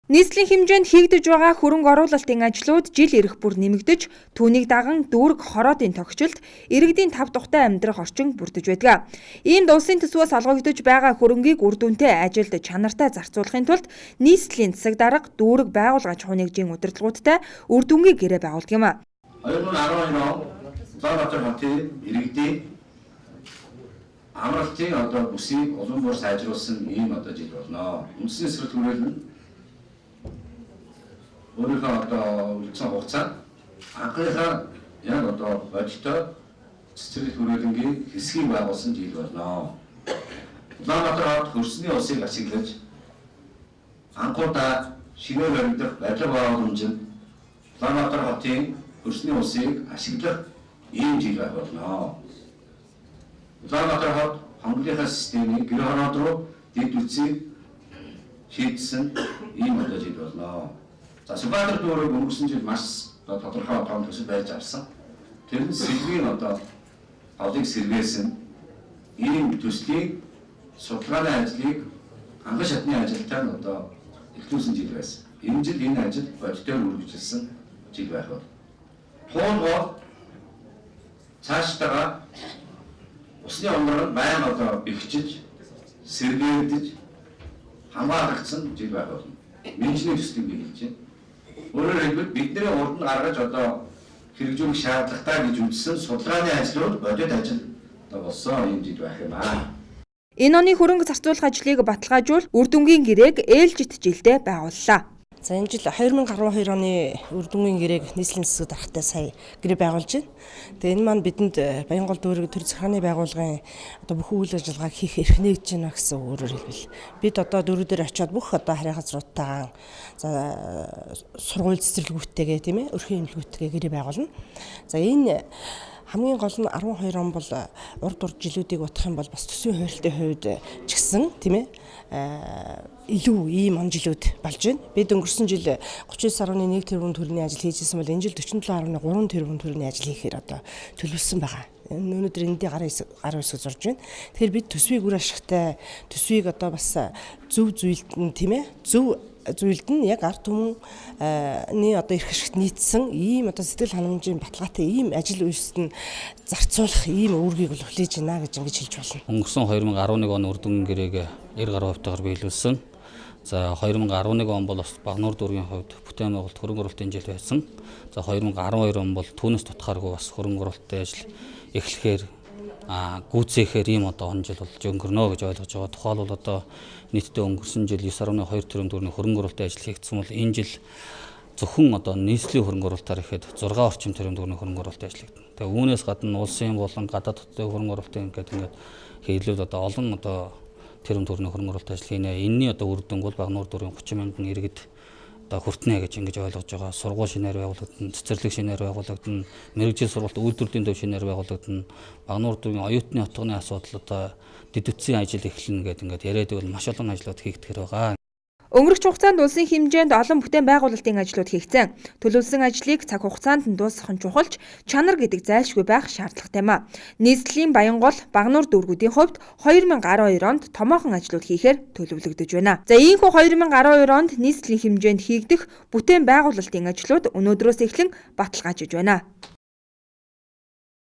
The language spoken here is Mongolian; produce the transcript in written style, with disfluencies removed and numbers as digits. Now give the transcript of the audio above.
Нийслэлийн хэмжээнд хийгдэж байгаа хөрөнгө оруулалтын ажлууд жил ирэх бүр нэмэгдэж, түүнийг даган дүүрэг хороодын тогтчлолт, иргэдийн тав тухтай амьдрах орчин бүрдэж байдаг. Иймд улсын төсвөөс олгогдож байгаа хөрөнгийг үр дүнтэй ажилд чанартай зарцуулахын тулд нийслэлийн засаг дарга, дүүрэг байгуулгын хунигжийн удирдлагуудтай үр дүнгийн гэрээ байгуулдаг юм. 2012 он Улаанбаатар хотын иргэдийн амралтын бүсийг улам бүр сайжруулсан ийм жил болно. Үндэсний эсрэг түрээлэл нь өөрийнхөө үлдсэн хугацаанд анхныхаа яг бодиттой цэцэрлэг түрээлэнгийн хэсгийг байгуулсан жил болно. Улаанбаатар хот хөрсний усыг ашиглаж анхудаа шинээр баригдах барилга байгууламжинд Улаанбаатар хотын хөрсний усыг ашиглах ийм жил болно. Улаанбаатар хот хонглынхаа системийг гэр хоноод руу дэд үтсийг шийдсэн ийм жил болно. За Сүбаатар дүүрэг өнгөрсөн жил маш тодорхой том төсөв байж авсан. Тэр нь сэргийн авлыг сэргээсэн ийм төслийг судалгааны ажлыг ханган шатны ажилтаар эхлүүлсэн жил байсан. Энэ жил энэ ажил бодитоор үргэлжилсэн жил байх бол. Туул цаашдаа усны онор нь байнга бэхжиж, сэргээгдэж хамгаалагдсан жил байх болно. Менчний төслийг биелж байна. Өөрөөр хэлбэл бидний урд нь гаргаж хэрэгжүүлэх шаардлагатай гэж үзсэн судалгааны ажлууд бодит ажил болсон юм жил байх юм аа. Энэ оны хөрөнгө зарцуулах ажлыг баталгаажуул үр дүнгийн гэрээг ээлжит жилдээ байгууллаа. За энэ жил 2012 оны үр дүнгийн гэрээг нийслэлийн засаг даргатай сая гэрээ байгуулж байна. Тэгээ энэ маань бидэнд Баянгол дүүрэг төр захиргааны байгууллагын бүх үйл ажиллагааг хийх эрх нэгж байна гэсэн өөрөөр хэлбэл бид дөрүүдээр очиод бүх харийн газруудтайгаа сургууль цэцэрлэгүүдтэйгээ тийм ээ өрхийн эмнэлгүүдтэйгээ гэрээ байгуулна. За энэ хамгийн гол нь 12 он бол урд жилүүдийг бодох юм бол бас төсвийн хуралдын хувьд ч гэсэн тийм ээ илүү ийм он жилүүд болж байна. Бид өнгөрсөн жил 39.1 тэрбум төгрөгийн ажил хийжсэн бол энэ жил 47.3 тэрбум төгрөгийн ажил хийхээр төлөвлөсөн байгаа. Өнөөдөр эндээ гарын хэсэг зурж байна. Тэгэхээр бид төсвийг үр ашигтай, төсвийг бас зөв зүйлд нь тийм ээ зөв зүйлд нь яг ард түмний эрх ашигт нийцсэн ийм сэтгэл ханамжийн баталгаатай ийм ажил үйлсэд нь зарцуулах ийм үүргийг бол хүлээж байна гэж ингэж хэлж болно. Өнгөрсөн 2011 он үр дүнгийн гэрээг 90% биелүүлсэн. За 2011 он бол бас Багнуур дүүргийн хувьд бүтээн байгуулалт хөрөнгө оруулалтын жил байсан. За 2012 он бол түүнээс тутахааргүй бас хөрөнгө оруулалтын ажил эхлэхээр гүйцээхээр ийм он жил болж өнгөрнө гэж ойлгож байгаа. Тухайлбал нийтдээ өнгөрсөн жил 9.2 тэрбум төгрөгийн хөрөнгө оруулалтын ажил хийгдсэн бол энэ жил зөвхөн нийслэлийн хөрөнгө оруулалтаар ихэд 6 орчим тэрбум төгрөгийн хөрөнгө оруулалтын ажил хийгдэнэ. Тэгээ үүнээс гадна улсын болон гадаад хотын хөрөнгө оруулалтын ингээд хийлүүд олон тэрбум төгрөгийн хөрөнгө оруулалтын ажил хийнэ. Энэний үр дүн бол Багнуур дүүргийн 30 мянган иргэд хүртнэ гэж ингэж ойлгож байгаа. Сургууль шинээр байгуулагдана, цэцэрлэг шинээр байгуулагдана, мэрэгжил сургалт үйлдвэрлэлийн төв шинээр байгуулагдана. Багнуур дүүргийн оюутны хотгоны асуудал дэд үтсийн ажил эхлэнэ гэдэг яриад бол маш олон ажлууд хийгдэх байгаа. Өнгөрөх хугацаанд улсын хэмжээнд олон бүтээн байгуулалтын ажлууд хийгдсэн. Төлөвлөсөн ажлыг цаг хугацаанд нь дуусгах нь чухалч чанар гэдэг зайлшгүй байх шаардлагатай юм а. Нийслэлийн Баянгол, Багнуур дүүргүүдийн хувьд 2012 онд томоохон ажлууд хийхээр төлөвлөгдөж байна. За ийхүү 2012 онд нийслэлийн хэмжээнд хийгдэх бүтээн байгуулалтын ажлууд өнөөдрөөс эхлэн баталгаажиж байна.